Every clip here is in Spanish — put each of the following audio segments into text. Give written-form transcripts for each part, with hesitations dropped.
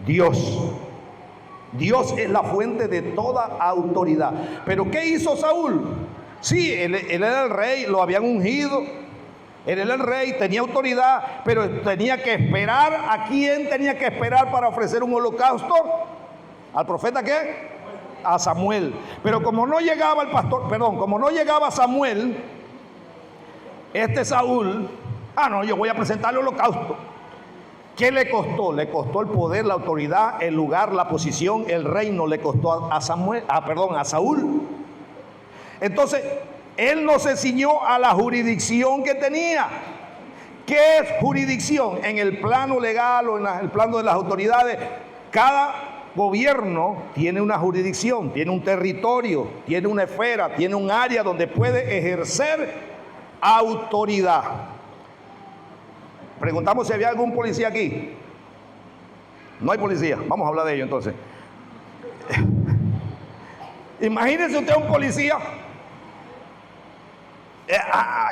Dios. Dios es la fuente de toda autoridad. Pero ¿qué hizo Saúl? Sí, él era el rey, lo habían ungido. Él era el rey, tenía autoridad, pero tenía que esperar. ¿A quién tenía que esperar para ofrecer un holocausto? ¿Al profeta qué? A Samuel. Pero como no llegaba como no llegaba Samuel, este Saúl, yo voy a presentarle holocausto. ¿Qué le costó? Le costó el poder, la autoridad, el lugar, la posición, el reino, le costó a Saúl. Entonces, él no se ciñó a la jurisdicción que tenía. ¿Qué es jurisdicción? En el plano legal o en el plano de las autoridades, cada gobierno tiene una jurisdicción, tiene un territorio, tiene una esfera, tiene un área donde puede ejercer autoridad. Preguntamos si había algún policía aquí. No hay policía. Vamos a hablar de ello entonces. Imagínense usted un policía.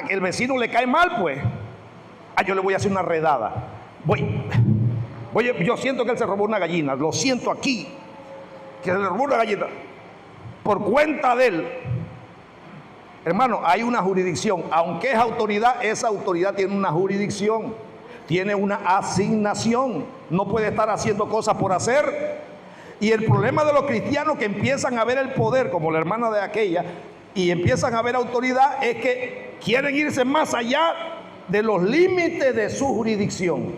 Que el vecino le cae mal, pues. Yo le voy a hacer una redada. Yo siento que él se robó una gallina. Lo siento aquí. Que se le robó una gallina. Por cuenta de él. Hermano, hay una jurisdicción. Aunque es autoridad, esa autoridad tiene una jurisdicción. Tiene una asignación. No puede estar haciendo cosas por hacer. Y el problema de los cristianos que empiezan a ver el poder, como la hermana de aquella, y empiezan a ver autoridad, es que quieren irse más allá de los límites de su jurisdicción.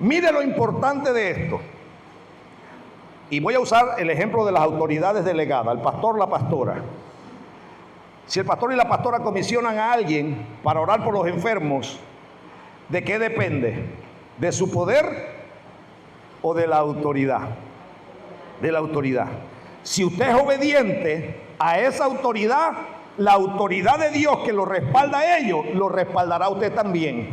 Mire lo importante de esto. Y voy a usar el ejemplo de las autoridades delegadas, el pastor, la pastora. Si el pastor y la pastora comisionan a alguien para orar por los enfermos, ¿de qué depende? ¿De su poder o de la autoridad? De la autoridad. Si usted es obediente a esa autoridad, la autoridad de Dios que lo respalda a ellos, lo respaldará a usted también.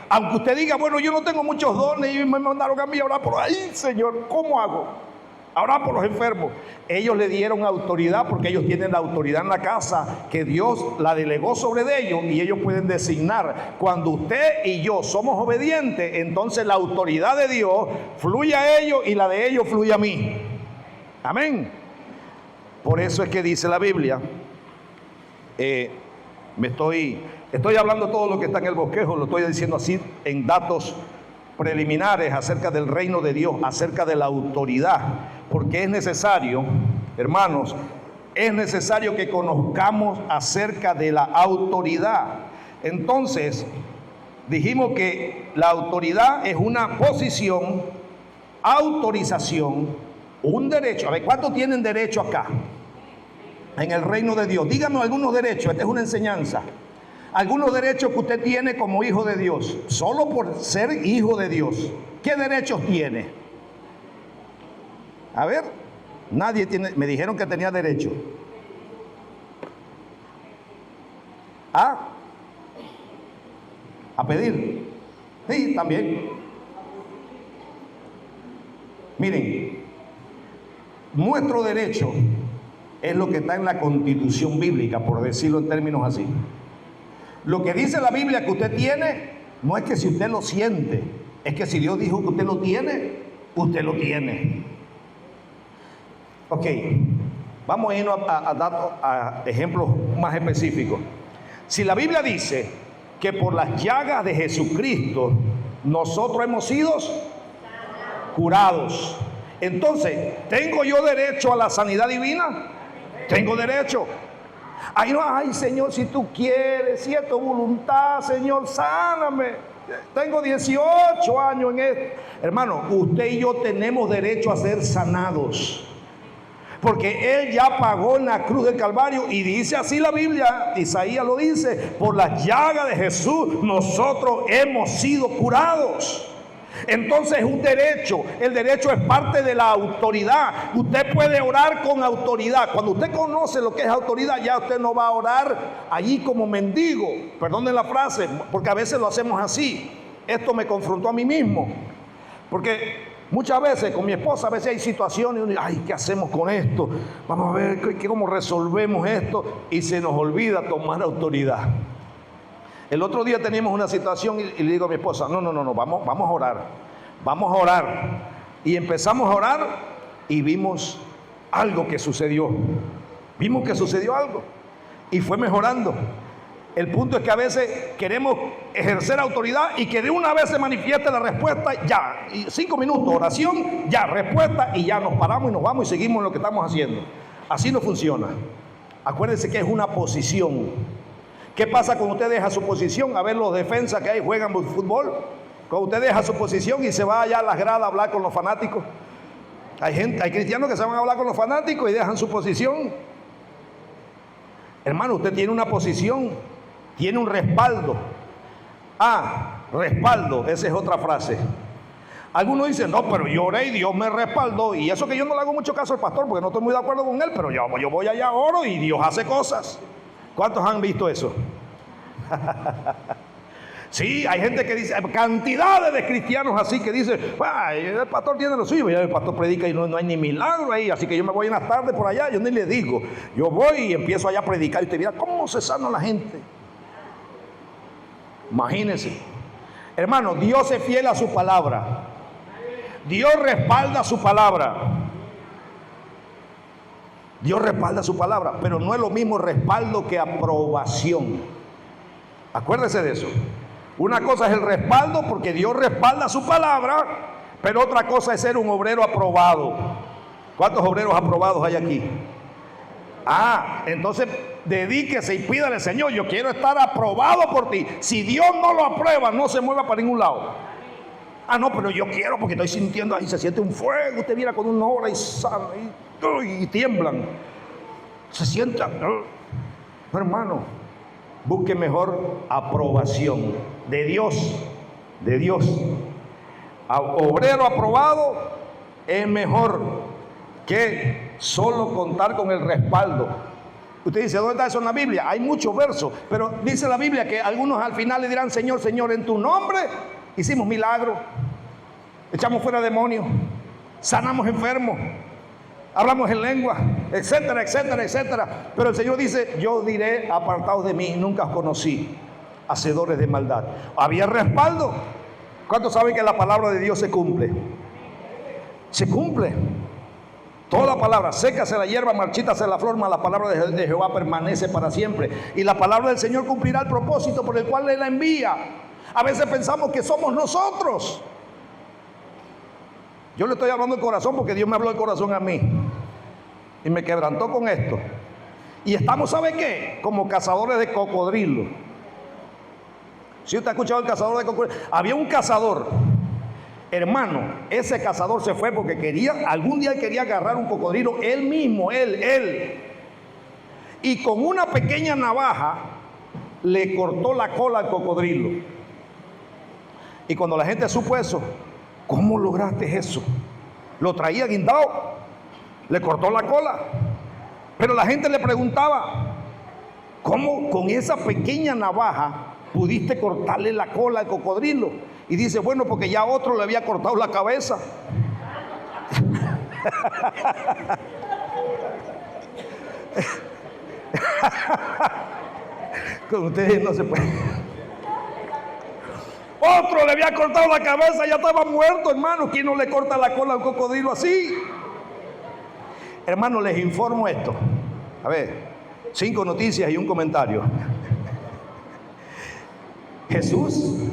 Aunque usted diga, yo no tengo muchos dones y me mandaron a mí a orar por ahí, Señor, ¿cómo hago? A orar por los enfermos. Ellos le dieron autoridad porque ellos tienen la autoridad en la casa que Dios la delegó sobre ellos y ellos pueden designar. Cuando usted y yo somos obedientes, entonces la autoridad de Dios fluye a ellos y la de ellos fluye a mí. Amén. Por eso es que dice la Biblia, estoy hablando todo lo que está en el bosquejo, lo estoy diciendo así en datos preliminares acerca del reino de Dios, acerca de la autoridad, porque es necesario, hermanos, es necesario que conozcamos acerca de la autoridad. Entonces, dijimos que la autoridad es una posición, autorización, un derecho. A ver, ¿cuántos tienen derecho acá? En el reino de Dios. Díganme algunos derechos, esta es una enseñanza. Algunos derechos que usted tiene como hijo de Dios, solo por ser hijo de Dios. ¿Qué derechos tiene? A ver, nadie tiene, me dijeron que tenía derecho. A pedir. Sí, también. Miren, nuestro derecho es lo que está en la Constitución bíblica, por decirlo en términos así. Lo que dice la Biblia que usted tiene, no es que si usted lo siente, es que si Dios dijo que usted lo tiene, usted lo tiene. Ok, vamos a irnos a ejemplos más específicos. Si la Biblia dice que por las llagas de Jesucristo nosotros hemos sido curados, entonces, ¿tengo yo derecho a la sanidad divina? Tengo derecho. Ay, Señor, si tú quieres, si es tu voluntad, Señor, sáname. Tengo 18 años en esto. Hermano, usted y yo tenemos derecho a ser sanados. Porque Él ya pagó en la cruz del Calvario y dice así la Biblia, Isaías lo dice, por las llagas de Jesús nosotros hemos sido curados. Entonces es un derecho, el derecho es parte de la autoridad. Usted puede orar con autoridad. Cuando usted conoce lo que es autoridad, ya usted no va a orar allí como mendigo. Perdonen la frase, porque a veces lo hacemos así. Esto me confrontó a mí mismo, porque muchas veces con mi esposa, a veces hay situaciones donde, ¿qué hacemos con esto? Vamos a ver cómo resolvemos esto, y se nos olvida tomar autoridad. El otro día teníamos una situación y le digo a mi esposa, no, vamos a orar. Y empezamos a orar y vimos algo que sucedió. Vimos que sucedió algo y fue mejorando. El punto es que a veces queremos ejercer autoridad y que de una vez se manifieste la respuesta, ya, y 5 minutos, oración, ya, respuesta, y ya nos paramos y nos vamos y seguimos en lo que estamos haciendo. Así no funciona. Acuérdense que es una posición. ¿Qué pasa cuando usted deja su posición? A ver los defensas que hay juegan fútbol. Cuando usted deja su posición y se va allá a las gradas a hablar con los fanáticos. Hay cristianos que se van a hablar con los fanáticos y dejan su posición. Hermano, usted tiene una posición, tiene un respaldo. Respaldo, esa es otra frase. Algunos dicen, no, pero yo oré y Dios me respaldó. Y eso que yo no le hago mucho caso al pastor porque no estoy muy de acuerdo con él, pero yo voy allá, oro y Dios hace cosas. ¿Cuántos han visto eso? Sí, hay gente que dice, cantidades de cristianos así que dicen, el pastor tiene lo suyo, ya el pastor predica y no hay ni milagro ahí, así que yo me voy en las tardes por allá, yo ni le digo, yo voy y empiezo allá a predicar y usted mira cómo se sana la gente. Imagínense, hermano, Dios es fiel a su palabra, Dios respalda su palabra, Dios respalda su palabra, pero no es lo mismo respaldo que aprobación. Acuérdese de eso. Una cosa es el respaldo porque Dios respalda su palabra, pero otra cosa es ser un obrero aprobado. ¿Cuántos obreros aprobados hay aquí? Entonces dedíquese y pídale, al Señor, yo quiero estar aprobado por ti. Si Dios no lo aprueba, no se mueva para ningún lado. No, pero yo quiero porque estoy sintiendo ahí, se siente un fuego, usted viene con una hora y tiemblan. Se sientan. Hermano, busque mejor aprobación de Dios, de Dios. Obrero aprobado es mejor que solo contar con el respaldo. Usted dice, ¿dónde está eso en la Biblia? Hay muchos versos, pero dice la Biblia que algunos al final le dirán, Señor, Señor, en tu nombre hicimos milagros, echamos fuera demonios, sanamos enfermos, hablamos en lengua, etcétera, etcétera, etcétera. Pero el Señor dice, yo diré, apartados de mí, nunca os conocí, hacedores de maldad. Había respaldo. ¿Cuántos saben que la palabra de Dios se cumple? Se cumple. Toda la palabra, sécase la hierba, marchítase la flor, mas la palabra de Jehová permanece para siempre. Y la palabra del Señor cumplirá el propósito por el cual Él la envía. A veces pensamos que somos nosotros. Yo le estoy hablando del corazón porque Dios me habló del corazón a mí. Y me quebrantó con esto. Y estamos, ¿sabe qué? Como cazadores de cocodrilo. Si usted ha escuchado el cazador de cocodrilo, había un cazador. Hermano, ese cazador se fue porque algún día quería agarrar un cocodrilo, él mismo, él. Y con una pequeña navaja le cortó la cola al cocodrilo. Y cuando la gente supo eso, ¿cómo lograste eso? Lo traía guindado, le cortó la cola. Pero la gente le preguntaba, ¿cómo con esa pequeña navaja pudiste cortarle la cola al cocodrilo? Y dice, bueno, porque ya otro le había cortado la cabeza. Con ustedes no se puede. Otro le había cortado la cabeza, ya estaba muerto, hermano. ¿Quién no le corta la cola a un cocodrilo así? Hermano, les informo esto. A ver, 5 noticias y un comentario. Jesús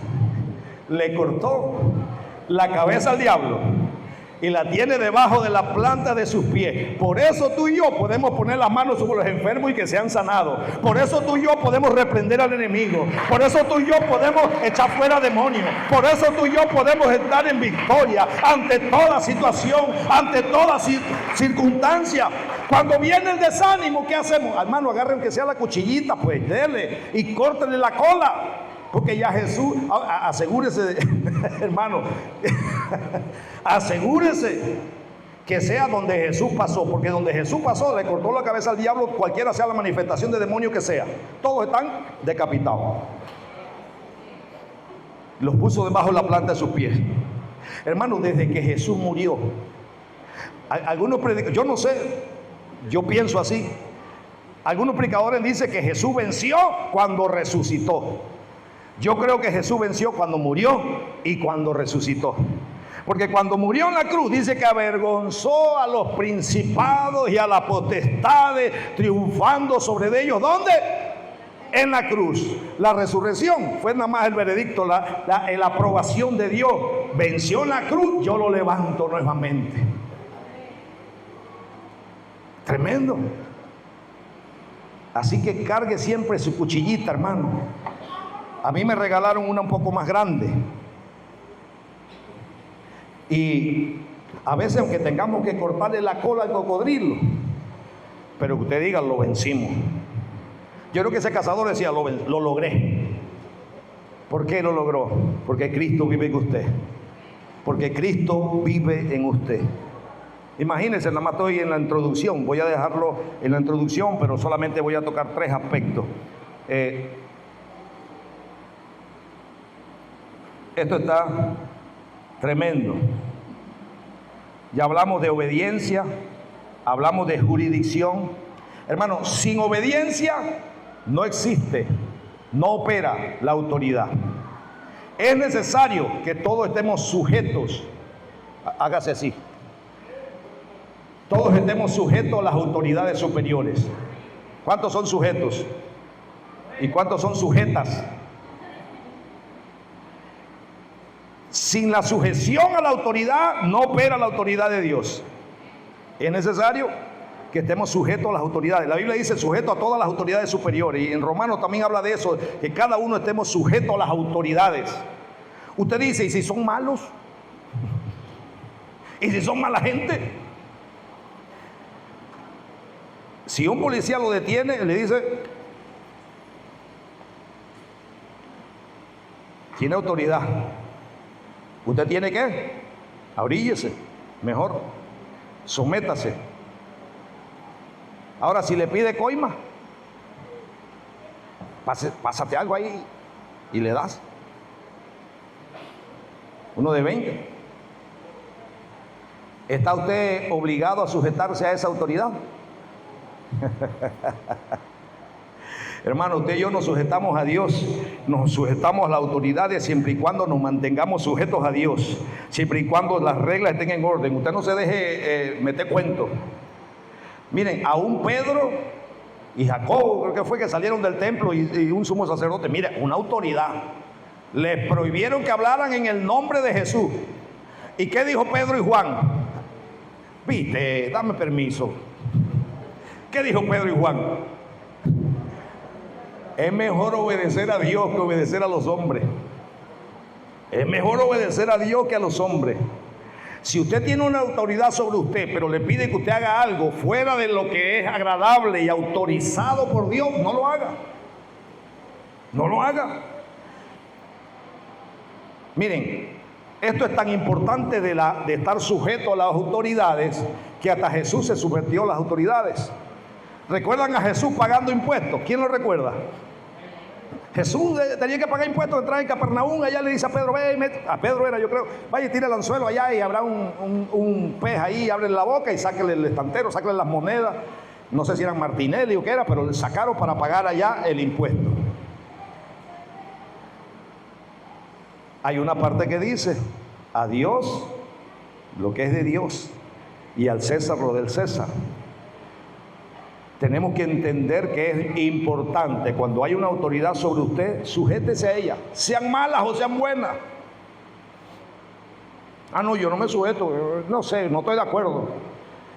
le cortó la cabeza al diablo y la tiene debajo de la planta de sus pies. Por eso tú y yo podemos poner las manos sobre los enfermos y que sean sanados. Por eso tú y yo podemos reprender al enemigo. Por eso tú y yo podemos echar fuera demonios. Por eso tú y yo podemos estar en victoria ante toda situación, ante toda circunstancia. Cuando viene el desánimo, ¿qué hacemos? Hermano, agarren que sea la cuchillita, pues dele y córtenle la cola. Porque ya Jesús, asegúrese, hermano, asegúrese que sea donde Jesús pasó, porque donde Jesús pasó le cortó la cabeza al diablo, cualquiera sea la manifestación de demonio que sea. Todos están decapitados. Los puso debajo de la planta de sus pies. Hermano, desde que Jesús murió, algunos predicadores, yo no sé, yo pienso así. Algunos predicadores dicen que Jesús venció cuando resucitó. Yo creo que Jesús venció cuando murió y cuando resucitó. Porque cuando murió en la cruz dice que avergonzó a los principados y a las potestades, triunfando sobre ellos. ¿Dónde? En la cruz. La resurrección fue nada más el veredicto, la aprobación de Dios. Venció en la cruz, yo lo levanto nuevamente. Tremendo. Así que cargue siempre su cuchillita, hermano. A mí me regalaron una un poco más grande. Y a veces, aunque tengamos que cortarle la cola al cocodrilo, pero que usted diga, lo vencimos. Yo creo que ese cazador decía, lo logré. ¿Por qué lo logró? Porque Cristo vive en usted. Porque Cristo vive en usted. Imagínense, nada más estoy en la introducción. Voy a dejarlo en la introducción, pero solamente voy a tocar 3 aspectos. Esto está tremendo. Ya hablamos de obediencia, hablamos de jurisdicción. Hermano, sin obediencia no existe, no opera la autoridad. Es necesario que todos estemos sujetos, hágase así, todos estemos sujetos a las autoridades superiores. ¿Cuántos son sujetos? ¿Y cuántos son sujetas? Sin la sujeción a la autoridad no opera la autoridad de Dios. Es necesario que estemos sujetos a las autoridades. La Biblia dice sujeto a todas las autoridades superiores, y en Romanos también habla de eso, que cada uno estemos sujetos a las autoridades. Usted dice, ¿y si son malos? ¿Y si son mala gente? Si un policía lo detiene, le dice, tiene autoridad. Usted tiene que abríllese, mejor, sométase. Ahora, si le pide coima, pásate algo ahí y le das. Uno de 20. ¿Está usted obligado a sujetarse a esa autoridad? Hermano, usted y yo nos sujetamos a Dios, nos sujetamos a las autoridades siempre y cuando nos mantengamos sujetos a Dios, siempre y cuando las reglas estén en orden. Usted no se deje meter cuento. Miren, aún Pedro y Jacobo, creo que fue, que salieron del templo, y un sumo sacerdote, mire, una autoridad, les prohibieron que hablaran en el nombre de Jesús. ¿Y qué dijo Pedro y Juan? Viste, dame permiso. ¿Qué dijo Pedro y Juan? Es mejor obedecer a Dios que obedecer a los hombres. Es mejor obedecer a Dios que a los hombres. Si usted tiene una autoridad sobre usted, pero le pide que usted haga algo fuera de lo que es agradable y autorizado por Dios, no lo haga. No lo haga. Miren, esto es tan importante de estar sujeto a las autoridades, que hasta Jesús se sometió a las autoridades. ¿Recuerdan a Jesús pagando impuestos? ¿Quién lo recuerda? Jesús tenía que pagar impuestos, entrar en Capernaum. Allá le dice a Pedro, ve, a Pedro era, yo creo, vaya y tire el anzuelo allá y habrá un pez ahí, ábrele la boca y sáquele el estantero, sáquele las monedas. No sé si eran Martinelli o qué era, pero le sacaron para pagar allá el impuesto. Hay una parte que dice, a Dios lo que es de Dios y al César lo del César. Tenemos que entender que es importante, cuando hay una autoridad sobre usted, sujétese a ella, sean malas o sean buenas. Ah, no, yo no me sujeto, no sé, no estoy de acuerdo.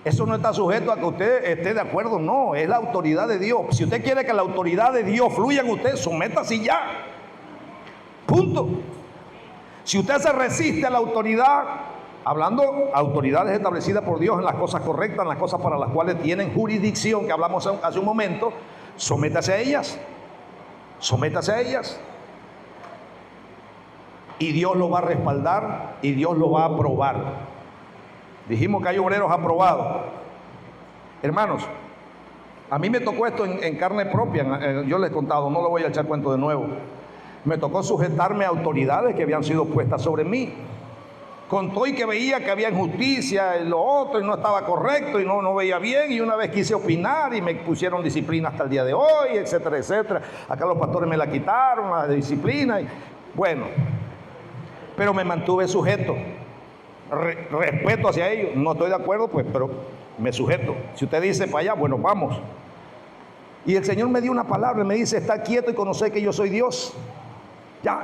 Eso no está sujeto a que usted esté de acuerdo, no, es la autoridad de Dios. Si usted quiere que la autoridad de Dios fluya en usted, sométase y ya. Punto. Si usted se resiste a la autoridad, hablando autoridades establecidas por Dios en las cosas correctas, en las cosas para las cuales tienen jurisdicción, que hablamos hace un momento, sométase a ellas. Sométase a ellas. Y Dios lo va a respaldar y Dios lo va a aprobar. Dijimos que hay obreros aprobados. Hermanos, a mí me tocó esto en carne propia. Yo les he contado, no lo voy a echar cuento de nuevo. Me tocó sujetarme a autoridades que habían sido puestas sobre mí. Con todo y que veía que había injusticia en lo otro y no estaba correcto y no veía bien, y una vez quise opinar y me pusieron disciplina hasta el día de hoy, etcétera, etcétera. Acá los pastores me la quitaron, la disciplina. Bueno, pero me mantuve sujeto. respeto hacia ellos. No estoy de acuerdo, pues, pero me sujeto. Si usted dice para allá, bueno, vamos. Y el Señor me dio una palabra, me dice, está quieto y conocer que yo soy Dios. Ya,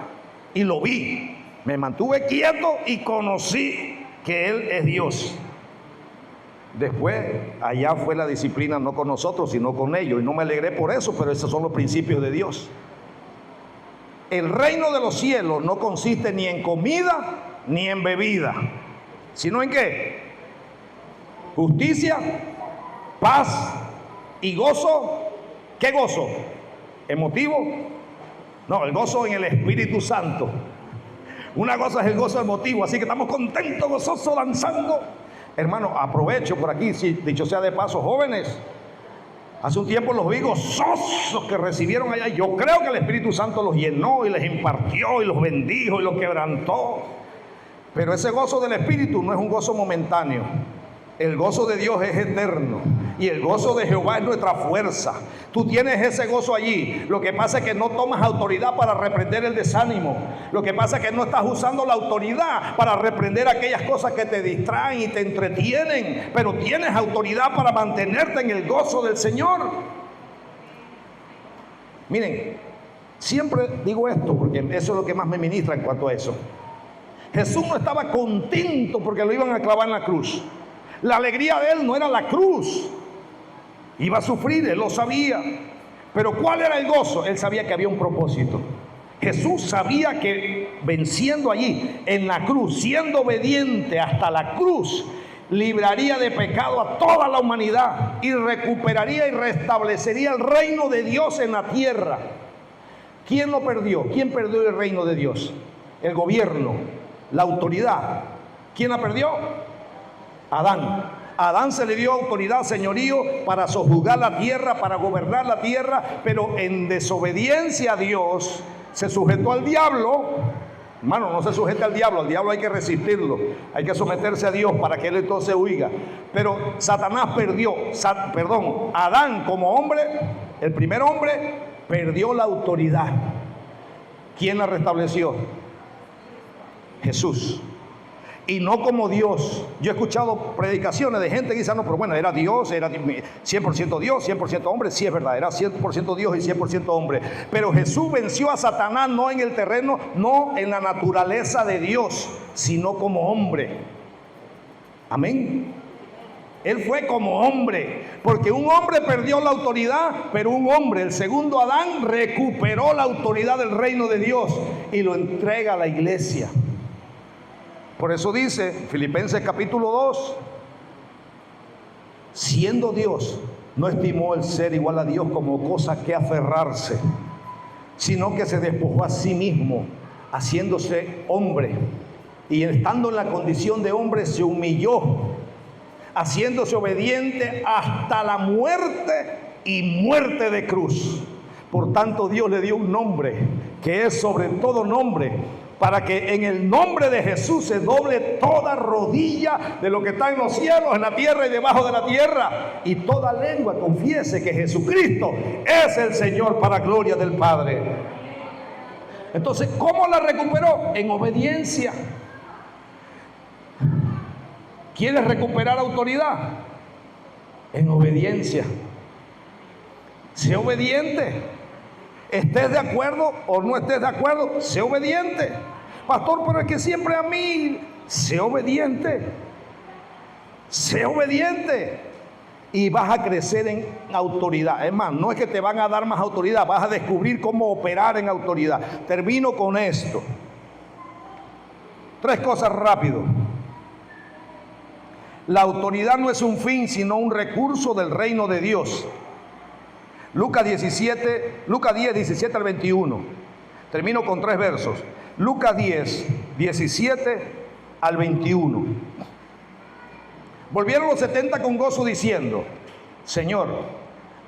y lo vi. Me mantuve quieto y conocí que Él es Dios. Después, allá fue la disciplina, no con nosotros, sino con ellos. Y no me alegré por eso, pero esos son los principios de Dios. El reino de los cielos no consiste ni en comida ni en bebida, sino en ¿qué? Justicia, paz y gozo. ¿Qué gozo? ¿Emotivo? No, el gozo en el Espíritu Santo. Una cosa es el gozo emotivo, así que estamos contentos, gozosos, danzando. Hermano, aprovecho por aquí, si dicho sea de paso, jóvenes, hace un tiempo los vi gozosos que recibieron allá. Yo creo que el Espíritu Santo los llenó y les impartió y los bendijo y los quebrantó. Pero ese gozo del Espíritu no es un gozo momentáneo. El gozo de Dios es eterno y el gozo de Jehová es nuestra fuerza. Tú tienes ese gozo allí. Lo que pasa es que no tomas autoridad para reprender el desánimo. Lo que pasa es que no estás usando la autoridad para reprender aquellas cosas que te distraen y te entretienen. Pero tienes autoridad para mantenerte en el gozo del Señor. Miren, siempre digo esto porque eso es lo que más me ministra en cuanto a eso. Jesús no estaba contento porque lo iban a clavar en la cruz. La alegría de Él no era la cruz. Iba a sufrir, Él lo sabía. Pero ¿cuál era el gozo? Él sabía que había un propósito. Jesús sabía que venciendo allí en la cruz, siendo obediente hasta la cruz, libraría de pecado a toda la humanidad y recuperaría y restablecería el reino de Dios en la tierra. ¿Quién lo perdió? ¿Quién perdió el reino de Dios? El gobierno, la autoridad. ¿Quién la perdió? Adán. A Adán se le dio autoridad, señorío, para sojuzgar la tierra, para gobernar la tierra, pero en desobediencia a Dios se sujetó al diablo. Hermano, no se sujeta al diablo hay que resistirlo, hay que someterse a Dios para que Él entonces huiga. Pero Satanás Adán como hombre, el primer hombre, perdió la autoridad. ¿Quién la restableció? Jesús. Y no como Dios. Yo he escuchado predicaciones de gente que dice, no, pero bueno, era Dios, era 100% Dios, 100% hombre. Sí, es verdad, era 100% Dios y 100% hombre. Pero Jesús venció a Satanás no en el terreno, no en la naturaleza de Dios, sino como hombre. Amén. Él fue como hombre, porque un hombre perdió la autoridad, pero un hombre, el segundo Adán, recuperó la autoridad del reino de Dios y lo entrega a la iglesia. Por eso dice Filipenses capítulo 2, siendo Dios, no estimó el ser igual a Dios como cosa que aferrarse, sino que se despojó a sí mismo, haciéndose hombre, y estando en la condición de hombre se humilló, haciéndose obediente hasta la muerte y muerte de cruz. Por tanto, Dios le dio un nombre que es sobre todo nombre, para que en el nombre de Jesús se doble toda rodilla de lo que está en los cielos, en la tierra y debajo de la tierra, y toda lengua confiese que Jesucristo es el Señor, para gloria del Padre. Entonces, ¿cómo la recuperó? En obediencia. ¿Quieres recuperar autoridad? En obediencia. Sé obediente. Estés de acuerdo o no estés de acuerdo, sé obediente. Pastor, pero es que siempre a mí. Sé obediente. Sé obediente. Y vas a crecer en autoridad. Es más, no es que te van a dar más autoridad, vas a descubrir cómo operar en autoridad. Termino con esto. 3 cosas rápido. La autoridad no es un fin, sino un recurso del reino de Dios. Lucas 10, 17 al 21. Termino con 3 versos. Lucas 10, 17 al 21. Volvieron los 70 con gozo diciendo, Señor,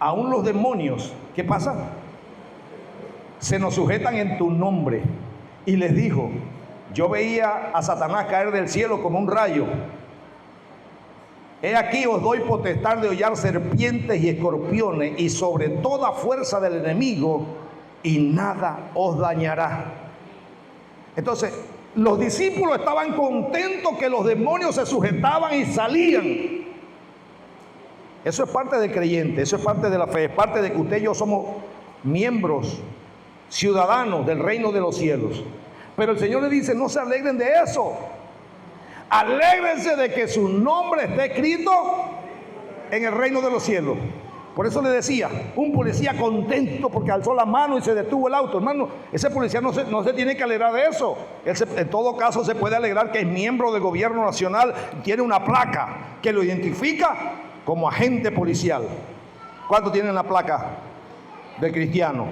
aún los demonios, ¿qué pasa? Se nos sujetan en tu nombre. Y les dijo, yo veía a Satanás caer del cielo como un rayo. He aquí os doy potestad de hollar serpientes y escorpiones y sobre toda fuerza del enemigo, y nada os dañará. Entonces, Los discípulos estaban contentos que los demonios se sujetaban y salían. Eso es parte del creyente, eso es parte de la fe, es parte de que usted y yo somos miembros, ciudadanos del reino de los cielos. Pero el Señor le dice, no se alegren de eso. Alégrense de que su nombre esté escrito en el reino de los cielos. Por eso le decía, un policía contento porque alzó la mano y se detuvo el auto. Hermano, ese policía no se tiene que alegrar de eso. En todo caso se puede alegrar que es miembro del gobierno nacional, tiene una placa que lo identifica como agente policial. ¿Cuántos tienen la placa del cristiano?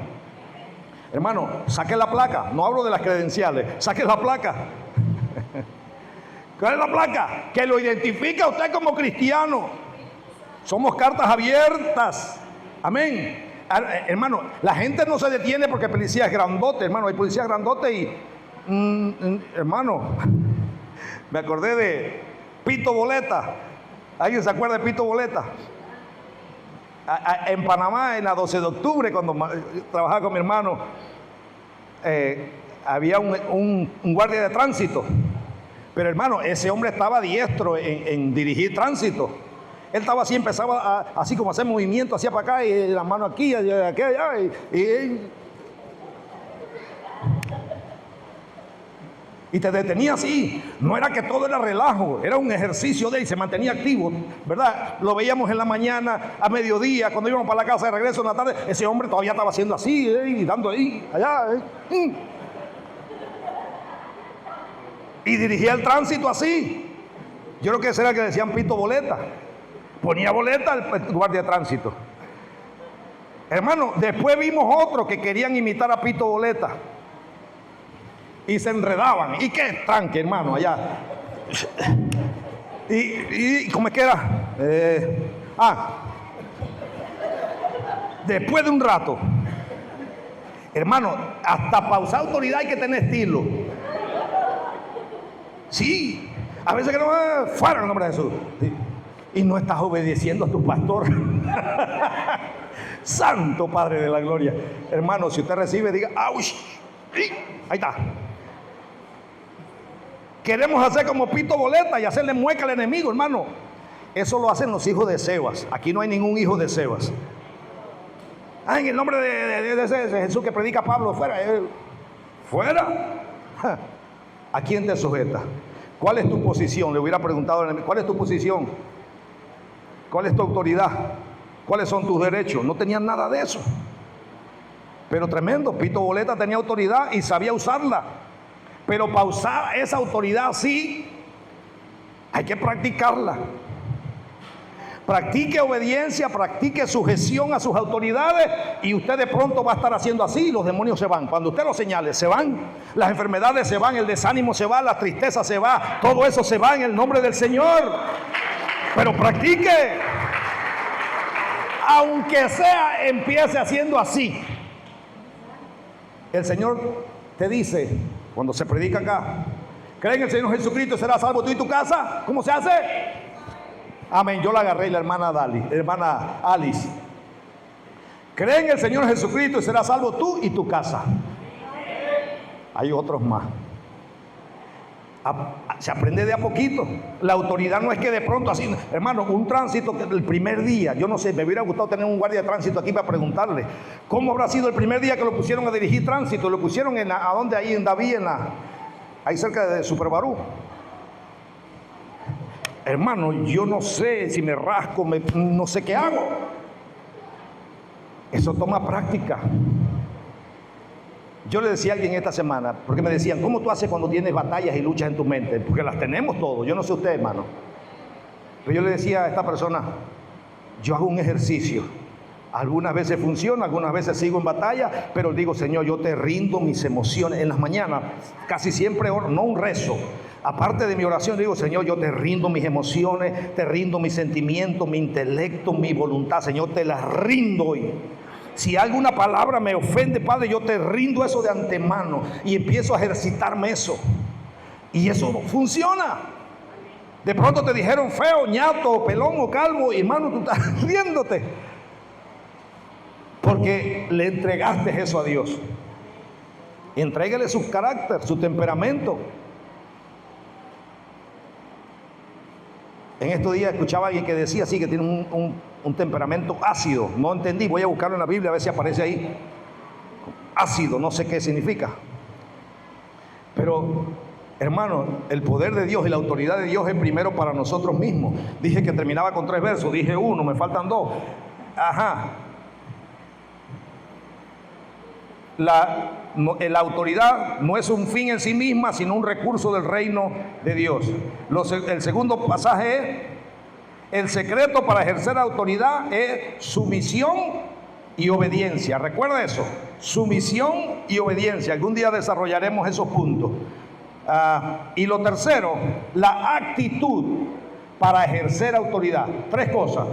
Hermano, saque la placa. No hablo de las credenciales, saque la placa. ¿Cuál es la placa? Que lo identifica a usted como cristiano. Somos cartas abiertas. Amén. Hermano, la gente no se detiene porque el policía es grandote. Hermano, hay policías grandotes y... hermano, me acordé de Pito Boleta. ¿Alguien se acuerda de Pito Boleta? En Panamá, en la 12 de octubre, cuando trabajaba con mi hermano, había un guardia de tránsito. Pero hermano, ese hombre estaba diestro en dirigir tránsito. Él estaba así, empezaba así como a hacer movimiento hacia para acá y la mano aquí, allá, y te detenía así. No era que todo era relajo, era un ejercicio de él, se mantenía activo, ¿verdad? Lo veíamos en la mañana, a mediodía, cuando íbamos para la casa de regreso en la tarde, ese hombre todavía estaba haciendo así, y dando ahí, allá. Y dirigía el tránsito así. Yo creo que ese era el que decían Pito Boleta. Ponía boleta el guardia de tránsito. Hermano, después vimos otros que querían imitar a Pito Boleta. Y se enredaban. ¿Y qué tranque, hermano, allá? ¿Y cómo es que era? Después de un rato. Hermano, hasta pausar autoridad hay que tener estilo. Sí. A veces que no, fuera en el nombre de Jesús. Sí. Y no estás obedeciendo a tu pastor. Santo Padre de la Gloria. Hermano, si usted recibe, diga, ¡auch! Ahí está. Queremos hacer como Pito Boleta y hacerle mueca al enemigo, hermano. Eso lo hacen los hijos de Sebas. Aquí no hay ningún hijo de Sebas. En el nombre de Jesús que predica Pablo, fuera. Fuera. ¿A quién te sujeta? ¿Cuál es tu posición? Le hubiera preguntado al enemigo, ¿cuál es tu posición? ¿Cuál es tu autoridad? ¿Cuáles son tus derechos? No tenían nada de eso. Pero tremendo, Pito Boleta tenía autoridad y sabía usarla. Pero para usar esa autoridad así, hay que practicarla. Practique obediencia, practique sujeción a sus autoridades y usted de pronto va a estar haciendo así y los demonios se van. Cuando usted los señale, se van. Las enfermedades se van, el desánimo se va, la tristeza se va. Todo eso se va en el nombre del Señor. Pero practique. Aunque sea, empiece haciendo así. El Señor te dice, cuando se predica acá, ¿cree en el Señor Jesucristo y serás salvo tú y tu casa? ¿Cómo se hace? Amén. Yo la agarré, la hermana Alice. ¿Cree en el Señor Jesucristo y serás salvo tú y tu casa? Hay otros más. Se aprende de a poquito. La autoridad no es que de pronto así, hermano, un tránsito el primer día, yo no sé, me hubiera gustado tener un guardia de tránsito aquí para preguntarle cómo habrá sido el primer día que lo pusieron a dirigir tránsito. Lo pusieron ¿a dónde? Ahí en David, ahí cerca de Super Barú. Hermano, yo no sé si me rasco, no sé qué hago. Eso toma práctica. Yo le decía a alguien esta semana, porque me decían, ¿cómo tú haces cuando tienes batallas y luchas en tu mente? Porque las tenemos todos, yo no sé usted, hermano. Pero yo le decía a esta persona, yo hago un ejercicio. Algunas veces funciona, algunas veces sigo en batalla, pero digo, Señor, yo te rindo mis emociones. En las mañanas, casi siempre, no un rezo. Aparte de mi oración, digo, Señor, yo te rindo mis emociones, te rindo mis sentimientos, mi intelecto, mi voluntad. Señor, te las rindo hoy. Si alguna palabra me ofende, Padre, yo te rindo eso de antemano y empiezo a ejercitarme eso. Y eso funciona. De pronto te dijeron feo, ñato, pelón o calvo, y hermano, tú estás riéndote. Porque le entregaste eso a Dios. Entréguele su carácter, su temperamento. En estos días escuchaba a alguien que decía así, que tiene un temperamento ácido. No entendí, voy a buscarlo en la Biblia a ver si aparece ahí. Ácido, no sé qué significa. Pero, hermano, el poder de Dios y la autoridad de Dios es primero para nosotros mismos. Dije que terminaba con 3 versos, dije 1, me faltan 2. Ajá. La autoridad no es un fin en sí misma, sino un recurso del reino de Dios. El segundo pasaje es: el secreto para ejercer autoridad es sumisión y obediencia. Recuerda eso, sumisión y obediencia. Algún día desarrollaremos esos puntos. Y lo tercero, la actitud para ejercer autoridad. 3 cosas.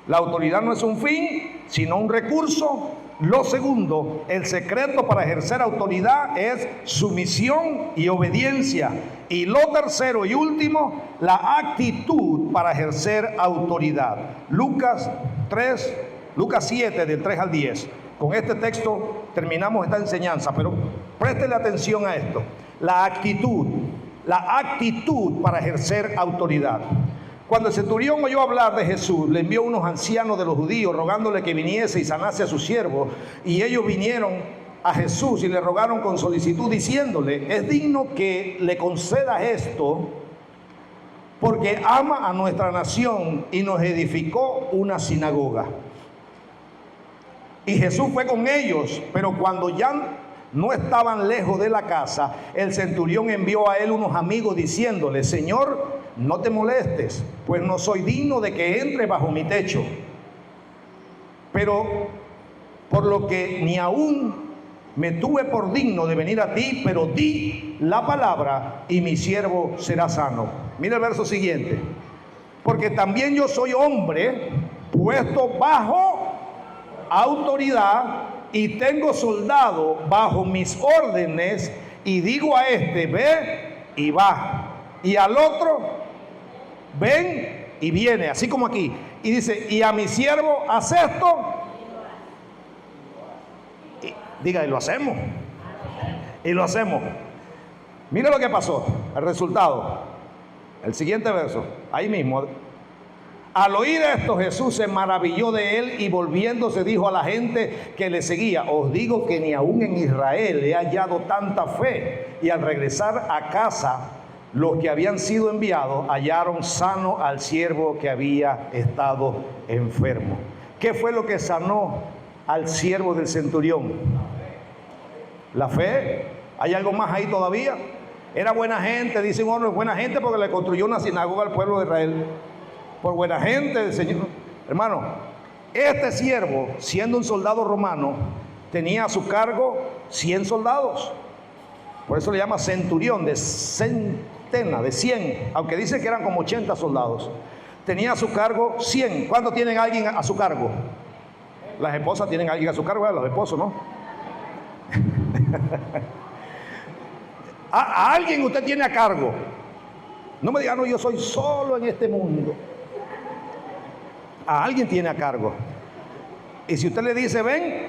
La autoridad no es un fin, sino un recurso. Lo segundo, el secreto para ejercer autoridad es sumisión y obediencia. Y lo tercero y último, la actitud para ejercer autoridad. Lucas 7, del 3 al 10. Con este texto terminamos esta enseñanza, pero préstele atención a esto. La actitud para ejercer autoridad. Cuando el centurión oyó hablar de Jesús, le envió unos ancianos de los judíos rogándole que viniese y sanase a su siervo. Y ellos vinieron a Jesús y le rogaron con solicitud, diciéndole: es digno que le concedas esto, porque ama a nuestra nación y nos edificó una sinagoga. Y Jesús fue con ellos, pero cuando ya no estaban lejos de la casa, el centurión envió a él unos amigos diciéndole: Señor, no te molestes, pues no soy digno de que entre bajo mi techo. Pero por lo que ni aún me tuve por digno de venir a ti, pero di la palabra y mi siervo será sano. Mira el verso siguiente. Porque también yo soy hombre puesto bajo autoridad y tengo soldado bajo mis órdenes, y digo a este: ve y va, y al otro: ven y viene, así como aquí. Y dice: y a mi siervo: haz esto. Y diga: y lo hacemos. Y lo hacemos. Mira lo que pasó, el resultado. El siguiente verso, ahí mismo. Al oír esto, Jesús se maravilló de él y volviéndose dijo a la gente que le seguía: os digo que ni aún en Israel he hallado tanta fe. Y al regresar a casa, los que habían sido enviados hallaron sano al siervo que había estado enfermo. ¿Qué fue lo que sanó al siervo del centurión? La fe. ¿Hay algo más ahí todavía? Era buena gente, dice un hombre, buena gente porque le construyó una sinagoga al pueblo de Israel. Por buena gente del Señor. Hermano, este siervo, siendo un soldado romano, tenía a su cargo 100 soldados. Por eso le llama centurión, de centena, de 100. Aunque dice que eran como 80 soldados. Tenía a su cargo 100. ¿Cuántos tienen a alguien a su cargo? Las esposas tienen a alguien a su cargo, los esposos, ¿no? A alguien usted tiene a cargo. No me diga: no, yo soy solo en este mundo. A alguien tiene a cargo. Y si usted le dice: ven,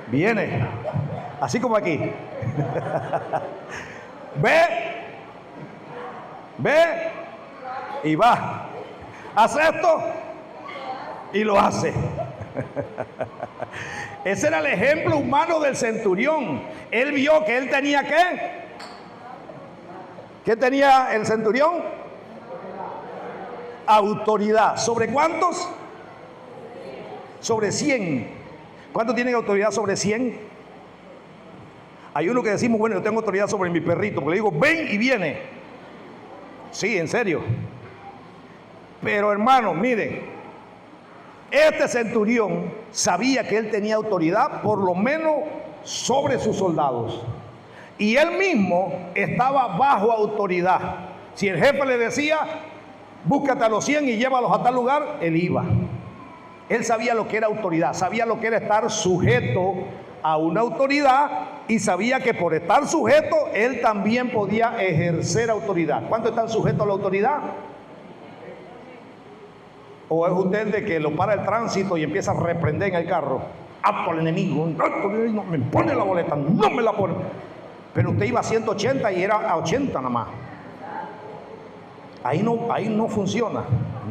viene. Así como aquí. Ve y va. Haz esto y lo hace. Ese era el ejemplo humano del centurión. Él vio que él tenía ¿qué? ¿Qué tenía el centurión? Autoridad. ¿Sobre cuántos? Sobre 100. ¿Cuántos tienen autoridad sobre 100? Hay uno que decimos: bueno, yo tengo autoridad sobre mi perrito, porque le digo: ven y viene. Sí, en serio. Pero hermano, miren, este centurión sabía que él tenía autoridad por lo menos sobre sus soldados. Y él mismo estaba bajo autoridad. Si el jefe le decía: búscate a los 100 y llévalos a tal lugar, él iba. Él sabía lo que era autoridad, sabía lo que era estar sujeto a una autoridad, y sabía que por estar sujeto, él también podía ejercer autoridad. ¿Cuántos están sujetos a la autoridad? ¿O es usted de que lo para el tránsito y empieza a reprender en el carro? ¡Apto al enemigo! No me pone la boleta, no me la pone. Pero usted iba a 180 y era a 80 nada más. ahí no funciona,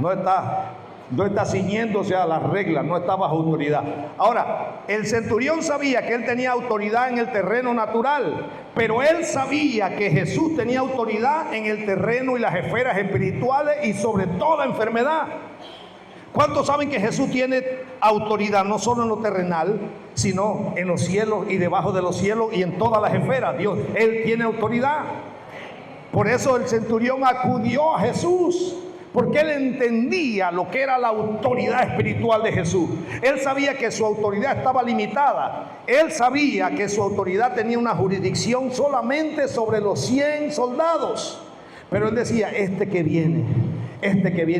no está ciñéndose a las reglas, no está bajo autoridad. Ahora, el centurión sabía que él tenía autoridad en el terreno natural, pero él sabía que Jesús tenía autoridad en el terreno y las esferas espirituales y sobre toda enfermedad. ¿Cuántos saben que Jesús tiene autoridad no solo en lo terrenal, sino en los cielos y debajo de los cielos y en todas las esferas? Dios, Él tiene autoridad. Por eso el centurión acudió a Jesús, porque él entendía lo que era la autoridad espiritual de Jesús. Él sabía que su autoridad estaba limitada. Él sabía que su autoridad tenía una jurisdicción solamente sobre los 100 soldados. Pero él decía, este que viene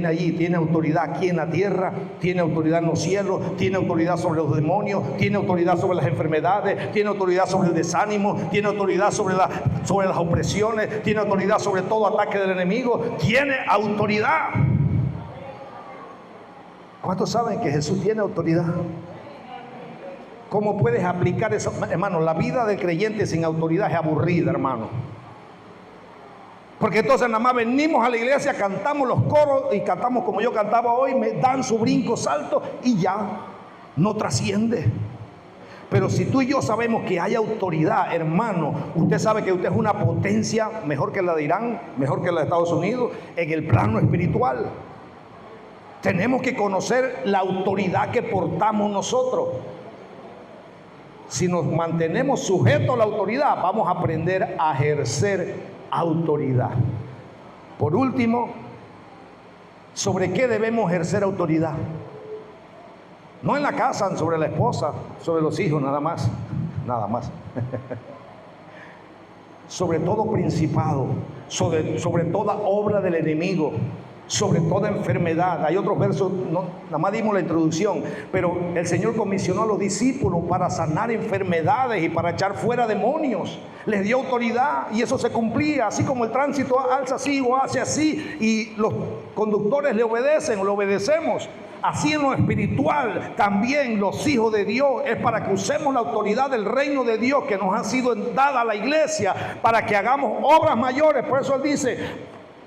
allí tiene autoridad aquí en la tierra, tiene autoridad en los cielos, tiene autoridad sobre los demonios, tiene autoridad sobre las enfermedades, tiene autoridad sobre el desánimo, tiene autoridad sobre las opresiones, tiene autoridad sobre todo ataque del enemigo, tiene autoridad. ¿Cuántos saben que Jesús tiene autoridad? ¿Cómo puedes aplicar eso? Hermano, la vida del creyente sin autoridad es aburrida, hermano. Porque entonces nada más venimos a la iglesia, cantamos los coros y cantamos como yo cantaba hoy, me dan su brinco, salto y ya, no trasciende. Pero si tú y yo sabemos que hay autoridad, hermano, usted sabe que usted es una potencia mejor que la de Irán, mejor que la de Estados Unidos, en el plano espiritual. Tenemos que conocer la autoridad que portamos nosotros. Si nos mantenemos sujetos a la autoridad, vamos a aprender a ejercer autoridad. Por último, ¿sobre qué debemos ejercer autoridad? No en la casa, sobre la esposa, sobre los hijos, nada más. Sobre todo principado, sobre toda obra del enemigo, sobre toda enfermedad. Hay otros versos, nada más dimos la introducción, pero el Señor comisionó a los discípulos para sanar enfermedades y para echar fuera demonios. Les dio autoridad y eso se cumplía, así como el tránsito alza así o hace así y los conductores le obedecen o le obedecemos. Así en lo espiritual también los hijos de Dios es para que usemos la autoridad del reino de Dios que nos ha sido dada a la iglesia para que hagamos obras mayores. Por eso Él dice,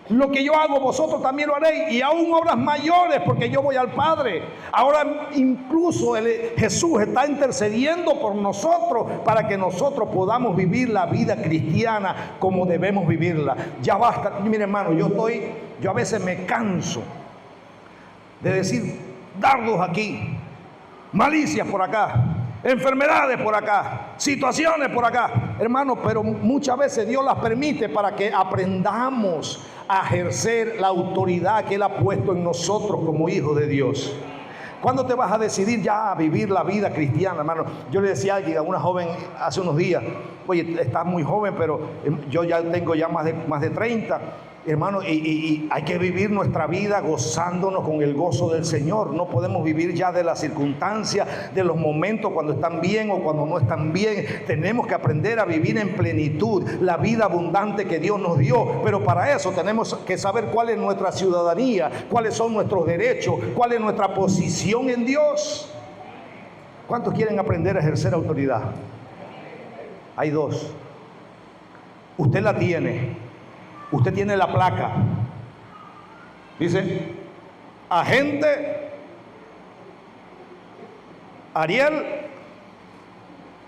lo que yo hago vosotros también lo haréis y aún obras mayores porque yo voy al Padre. Ahora incluso Jesús está intercediendo por nosotros para que nosotros podamos vivir la vida cristiana como debemos vivirla. Ya basta. Mire, hermano, yo a veces me canso de decir dardos aquí, malicias por acá, enfermedades por acá, situaciones por acá, hermano, pero muchas veces Dios las permite para que aprendamos a ejercer la autoridad que Él ha puesto en nosotros como hijos de Dios. ¿Cuándo te vas a decidir ya a vivir la vida cristiana, hermano? Yo le decía a una joven hace unos días, oye, estás muy joven, pero yo ya tengo ya más de 30. Hermano, y hay que vivir nuestra vida gozándonos con el gozo del Señor. No podemos vivir ya de las circunstancias, de los momentos cuando están bien o cuando no están bien. Tenemos que aprender a vivir en plenitud la vida abundante que Dios nos dio. Pero para eso tenemos que saber cuál es nuestra ciudadanía, cuáles son nuestros derechos, cuál es nuestra posición en Dios. ¿Cuántos quieren aprender a ejercer autoridad? Hay dos. Usted la tiene. Usted tiene la placa. Dice, agente Ariel,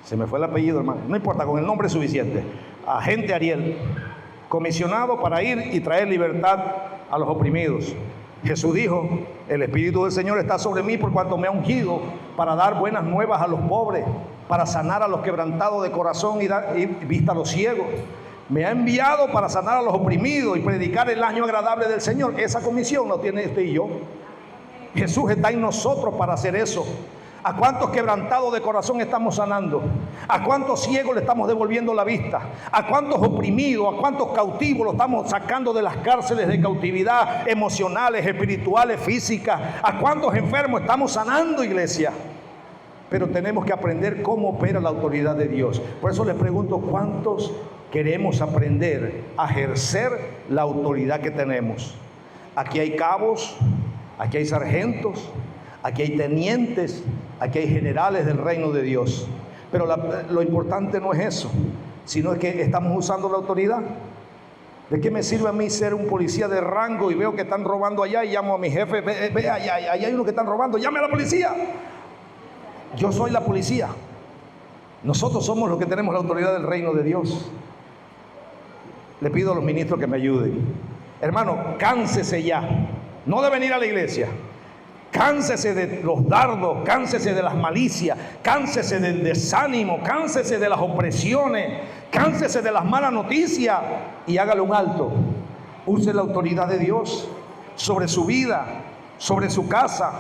se me fue el apellido, hermano, no importa, con el nombre es suficiente. Agente Ariel, comisionado para ir y traer libertad a los oprimidos. Jesús dijo, el Espíritu del Señor está sobre mí por cuanto me ha ungido para dar buenas nuevas a los pobres, para sanar a los quebrantados de corazón y dar vista a los ciegos. Me ha enviado para sanar a los oprimidos y predicar el año agradable del Señor. Esa comisión la tiene usted y yo. Jesús está en nosotros para hacer eso. ¿A cuántos quebrantados de corazón estamos sanando? ¿A cuántos ciegos le estamos devolviendo la vista? ¿A cuántos oprimidos, a cuántos cautivos lo estamos sacando de las cárceles de cautividad emocionales, espirituales, físicas? ¿A cuántos enfermos estamos sanando, iglesia? Pero tenemos que aprender cómo opera la autoridad de Dios. Por eso les pregunto, ¿cuántos queremos aprender a ejercer la autoridad que tenemos? Aquí hay cabos, aquí hay sargentos, aquí hay tenientes, aquí hay generales del reino de Dios. Pero lo importante no es eso, sino es que estamos usando la autoridad. ¿De qué me sirve a mí ser un policía de rango y veo que están robando allá y llamo a mi jefe? Ve allá hay uno que están robando, llame a la policía. Yo soy la policía. Nosotros somos los que tenemos la autoridad del reino de Dios. Le pido a los ministros que me ayuden. Hermano, cánsese ya. No de venir a la iglesia. Cánsese de los dardos, cánsese de las malicias, cánsese del desánimo, cánsese de las opresiones, cánsese de las malas noticias y hágale un alto. Use la autoridad de Dios sobre su vida, sobre su casa,